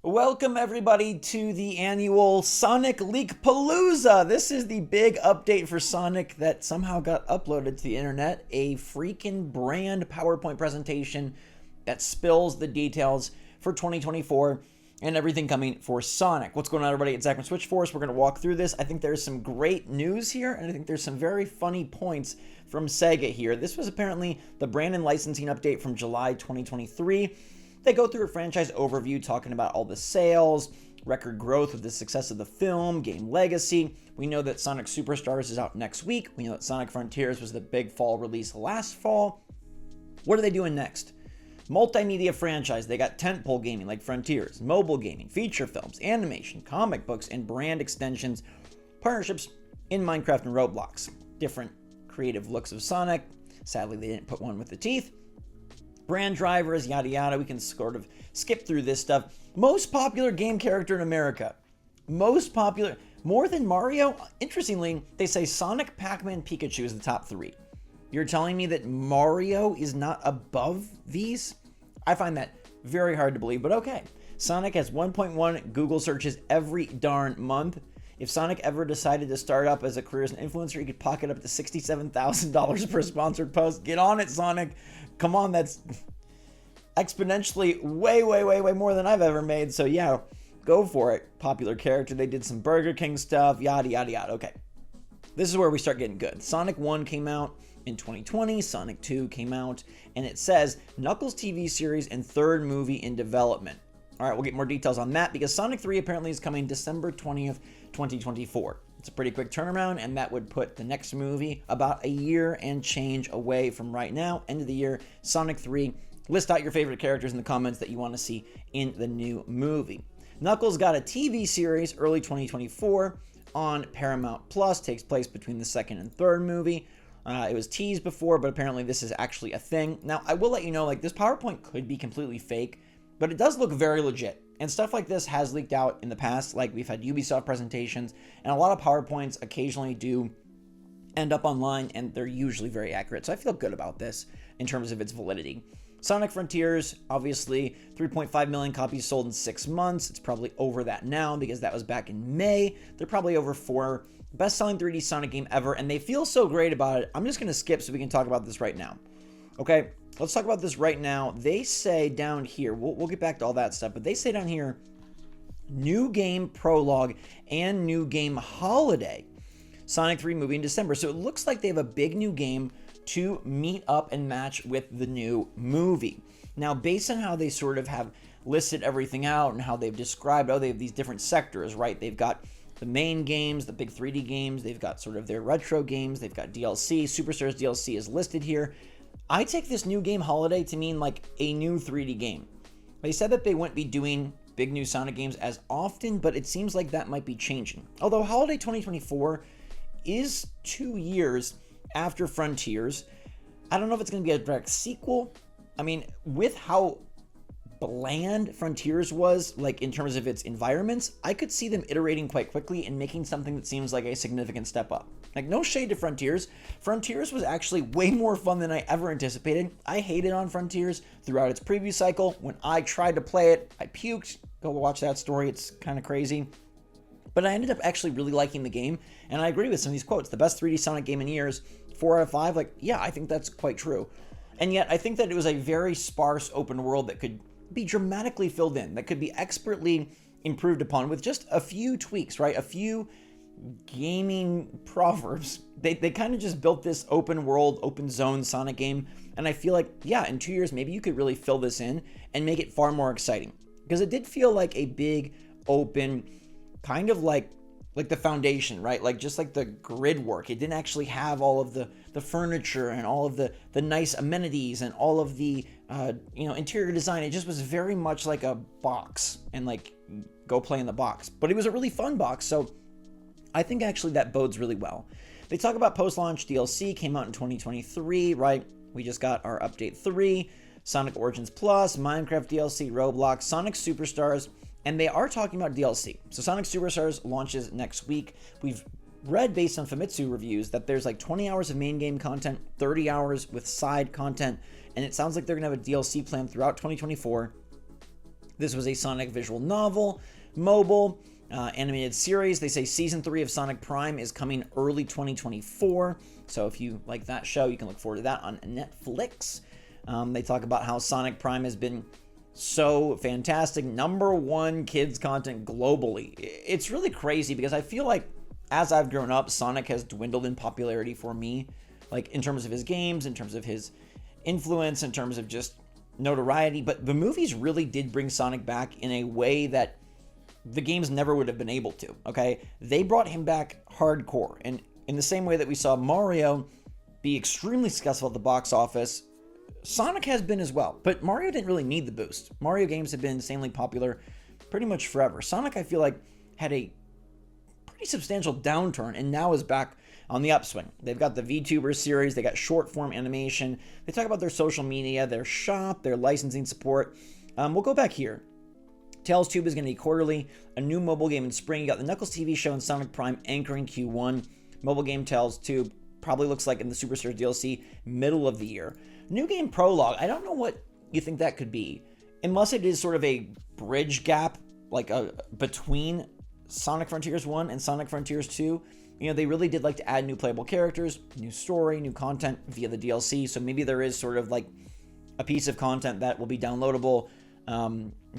Welcome everybody to the annual Sonic Leak-palooza. This is the big update for Sonic that somehow got uploaded to the internet. A freaking brand PowerPoint presentation that spills the details for 2024 and everything coming for Sonic. What's going on, everybody? It's Zach from SwitchForce. We're going to walk through this. I think there's some great news here, and I think there's some very funny points from Sega here. This was apparently the brand and licensing update from July 2023. They go through a franchise overview talking about all the sales, record growth with the success of the film, game legacy. We know that Sonic Superstars is out next week. We know that Sonic Frontiers was the big fall release last fall. What are they doing next? Multimedia franchise. They got tentpole gaming like Frontiers, mobile gaming, feature films, animation, comic books, and brand extensions, partnerships in Minecraft and Roblox. Different creative looks of Sonic. Sadly, they didn't put one with the teeth. Brand drivers, yada yada. We can sort of skip through this stuff. Most popular game character in America. Most popular, more than Mario? Interestingly, they say Sonic, Pac-Man, Pikachu is the top 3. You're telling me that Mario is not above these? I find that very hard to believe, but okay. Sonic has 1.1 Google searches every darn month. If Sonic ever decided to start up as a career as an influencer, he could pocket up to $67,000 per sponsored post. Get on it, Sonic. Come on, that's exponentially way more than I've ever made. So yeah, go for it. Popular character. They did some Burger King stuff, yada yada yada. Okay. This is where we start getting good. Sonic 1 came out in 2020, Sonic 2 came out, and it says Knuckles TV series and third movie in development. All right, we'll get more details on that because Sonic 3 apparently is coming December 20th, 2024. It's a pretty quick turnaround, and that would put the next movie about a year and change away from right now. End of the year, Sonic 3. List out your favorite characters in the comments that you want to see in the new movie. Knuckles got a TV series early 2024 on Paramount Plus. Takes place between the second and third movie. It was teased before, but apparently this is actually a thing. Now, I will let you know, like, this PowerPoint could be completely fake, but it does look very legit. And stuff like this has leaked out in the past. Like, we've had Ubisoft presentations, and a lot of PowerPoints occasionally do end up online, and they're usually very accurate. So I feel good about this in terms of its validity. Sonic Frontiers, obviously 3.5 million copies sold in 6 months. It's probably over that now because that was back in May. They're probably over 4. Best-selling 3D Sonic game ever, and they feel so great about it. I'm just going to skip so we can talk about this right now. Okay, let's talk about this right now. They say down here, we'll get back to all that stuff, but they say down here, new game prologue and new game holiday. Sonic 3 movie in December. So it looks like they have a big new game to meet up and match with the new movie. Now, based on how they sort of have listed everything out and how they've described, they have these different sectors, right? They've got the main games, the big 3D games. They've got sort of their retro games. They've got DLC. Superstars DLC is listed here. I take this new game holiday to mean like a new 3D game. They said that they wouldn't be doing big new Sonic games as often, but it seems like that might be changing. Although Holiday 2024 is 2 years after Frontiers, I don't know if it's going to be a direct sequel. I mean, with how bland Frontiers was, like in terms of its environments, I could see them iterating quite quickly and making something that seems like a significant step up. Like, no shade to Frontiers. Frontiers was actually way more fun than I ever anticipated. I hated on Frontiers throughout its preview cycle. When I tried to play it, I puked. Go watch that story. It's kind of crazy. But I ended up actually really liking the game, and I agree with some of these quotes. The best 3D Sonic game in years, 4 out of 5. Like, yeah, I think that's quite true. And yet, I think that it was a very sparse open world that could be dramatically filled in, that could be expertly improved upon with just a few tweaks, right? A few gaming proverbs. They kind of just built this open world, open zone Sonic game, and I feel like, yeah, in 2 years, maybe you could really fill this in and make it far more exciting. Because it did feel like a big, open, kind of like the foundation, right? Like just like the grid work. It didn't actually have all of the furniture and all of the nice amenities and all of the interior design. It just was very much like a box and like go play in the box. But it was a really fun box, so I think actually that bodes really well. They talk about post-launch DLC, came out in 2023, right? We just got our update 3, Sonic Origins Plus, Minecraft DLC, Roblox, Sonic Superstars, and they are talking about DLC. So Sonic Superstars launches next week. We've read based on Famitsu reviews that there's like 20 hours of main game content, 30 hours with side content, and it sounds like they're gonna have a DLC plan throughout 2024. This was a Sonic visual novel, mobile, animated series. They say season 3 of Sonic Prime is coming early 2024. So if you like that show, you can look forward to that on Netflix. They talk about how Sonic Prime has been so fantastic. #1 kids content globally. It's really crazy because I feel like as I've grown up, Sonic has dwindled in popularity for me. Like in terms of his games, in terms of his influence, in terms of just notoriety. But the movies really did bring Sonic back in a way that the games never would have been able to, okay? They brought him back hardcore. And in the same way that we saw Mario be extremely successful at the box office, Sonic has been as well. But Mario didn't really need the boost. Mario games have been insanely popular pretty much forever. Sonic, I feel like, had a pretty substantial downturn and now is back on the upswing. They've got the VTuber series, they got short form animation, they talk about their social media, their shop, their licensing support. We'll go back here. Tails Tube is going to be quarterly, a new mobile game in spring. You got the Knuckles TV show and Sonic Prime anchoring Q1. Mobile game Tails Tube probably looks like in the Superstars DLC, middle of the year. New game prologue, I don't know what you think that could be, unless it is sort of a bridge gap, like between Sonic Frontiers 1 and Sonic Frontiers 2. You know, they really did like to add new playable characters, new story, new content via the DLC, so maybe there is sort of like a piece of content that will be downloadable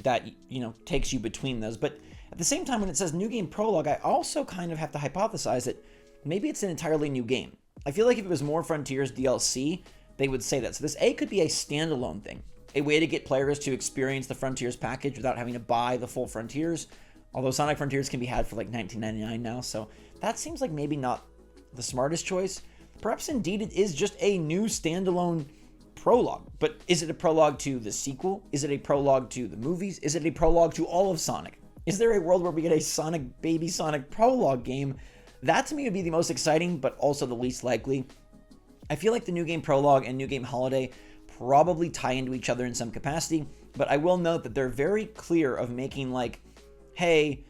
that, you know, takes you between those. But at the same time, when it says new game prologue, I also kind of have to hypothesize that maybe it's an entirely new game. I feel like if it was more Frontiers DLC, they would say that. So this could be a standalone thing, a way to get players to experience the Frontiers package without having to buy the full Frontiers. Although Sonic Frontiers can be had for like $19.99 now, so that seems like maybe not the smartest choice. Perhaps indeed it is just a new standalone prologue. But is it a prologue to the sequel? Is it a prologue to the movies? Is it a prologue to all of Sonic? Is there a world where we get a Sonic Baby Sonic prologue game? That to me would be the most exciting, but also the least likely. I feel like the new game prologue and new game holiday probably tie into each other in some capacity, but I will note that they're very clear of making like, hey,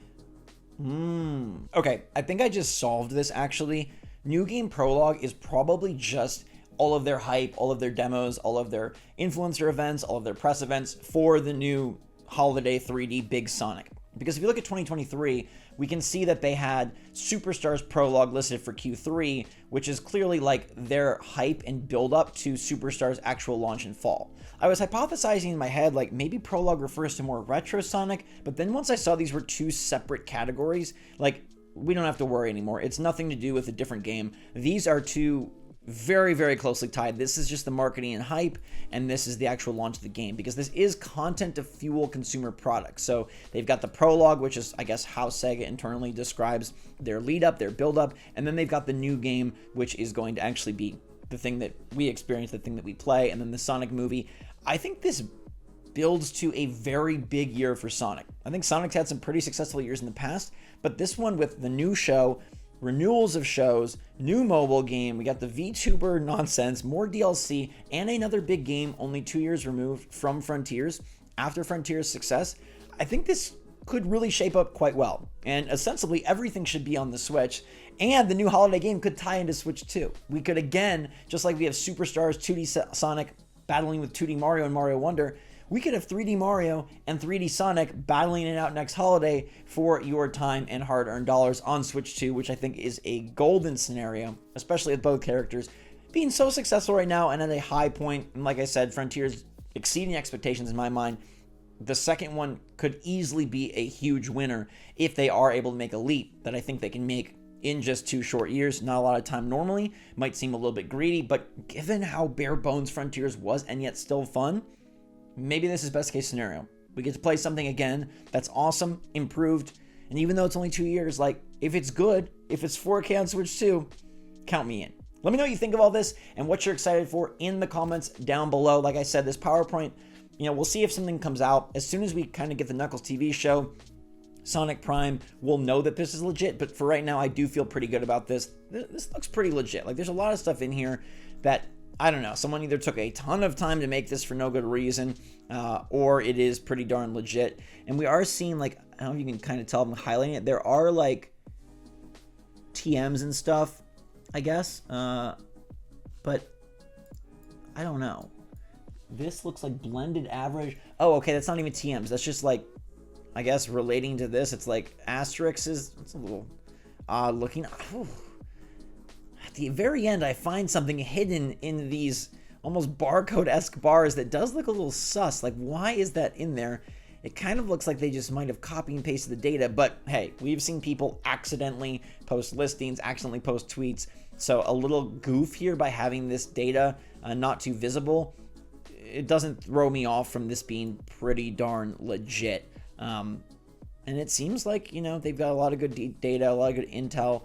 okay, I think I just solved this actually. New game prologue is probably just all of their hype, all of their demos, all of their influencer events, all of their press events for the new holiday 3D Big Sonic. Because if you look at 2023, we can see that they had Superstars prologue listed for Q3, which is clearly like their hype and build up to Superstars actual launch in fall. I was hypothesizing in my head like maybe prologue refers to more retro Sonic, but then once I saw these were two separate categories, like we don't have to worry anymore. It's nothing to do with a different game. These are two very, very closely tied. This is just the marketing and hype, and this is the actual launch of the game, because this is content to fuel consumer products. So they've got the prologue, which is, I guess, how Sega internally describes their lead up, their build up, and then they've got the new game, which is going to actually be the thing that we experience, the thing that we play, and then the Sonic movie. I think this builds to a very big year for Sonic. I think Sonic's had some pretty successful years in the past, but this one with the new show, renewals of shows, new mobile game, we got the VTuber nonsense, more DLC, and another big game only 2 years removed from Frontiers after Frontiers' success. I think this could really shape up quite well, and ostensibly everything should be on the Switch, and the new holiday game could tie into Switch too. We could again, just like we have Superstars 2D Sonic battling with 2D Mario and Mario Wonder, we could have 3D Mario and 3D Sonic battling it out next holiday for your time and hard-earned dollars on Switch 2, which I think is a golden scenario, especially with both characters being so successful right now and at a high point. And like I said, Frontiers exceeding expectations in my mind. The second one could easily be a huge winner if they are able to make a leap that I think they can make in just 2 short years. Not a lot of time normally. Might seem a little bit greedy, but given how bare bones Frontiers was and yet still fun, maybe this is best case scenario. We get to play something again that's awesome, improved, and even though it's only 2 years, like, if it's good, if it's 4K on Switch 2, count me in. Let me know what you think of all this and what you're excited for in the comments down below. Like I said, this PowerPoint, we'll see if something comes out. As soon as we kind of get the Knuckles TV show, Sonic Prime, we'll know that this is legit, but for right now, I do feel pretty good about this. This looks pretty legit. Like, there's a lot of stuff in here that, I don't know, someone either took a ton of time to make this for no good reason, or it is pretty darn legit. And we are seeing, like, I don't know if you can kind of tell I'm highlighting it, there are, like, TMs and stuff, I guess, but I don't know. This looks like blended average. Oh, okay, that's not even TMs. That's just like, I guess, relating to this. It's like asterisks. It's a little odd looking. Ooh. At the very end, I find something hidden in these almost barcode-esque bars that does look a little sus. Like, why is that in there? It kind of looks like they just might have copy and pasted the data, but hey, we've seen people accidentally post listings, accidentally post tweets, so a little goof here by having this data not too visible, it doesn't throw me off from this being pretty darn legit. And it seems like, you know, they've got a lot of good data, a lot of good intel.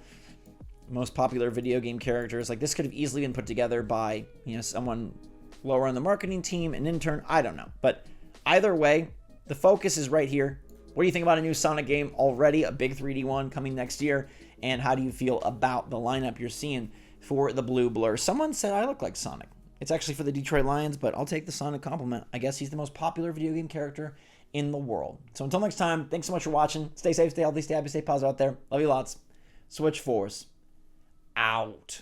Most popular video game characters, like this could have easily been put together by, you know, someone lower on the marketing team, an intern, I don't know. But either way, the focus is right here. What do you think about a new Sonic game already, a big 3D one coming next year? And how do you feel about the lineup you're seeing for the blue blur? Someone said I look like Sonic. It's actually for the Detroit Lions, but I'll take the Sonic compliment. I guess he's the most popular video game character in the world. So until next time, thanks so much for watching. Stay safe, stay healthy, stay happy, stay positive out there. Love you lots. SwitchForce out.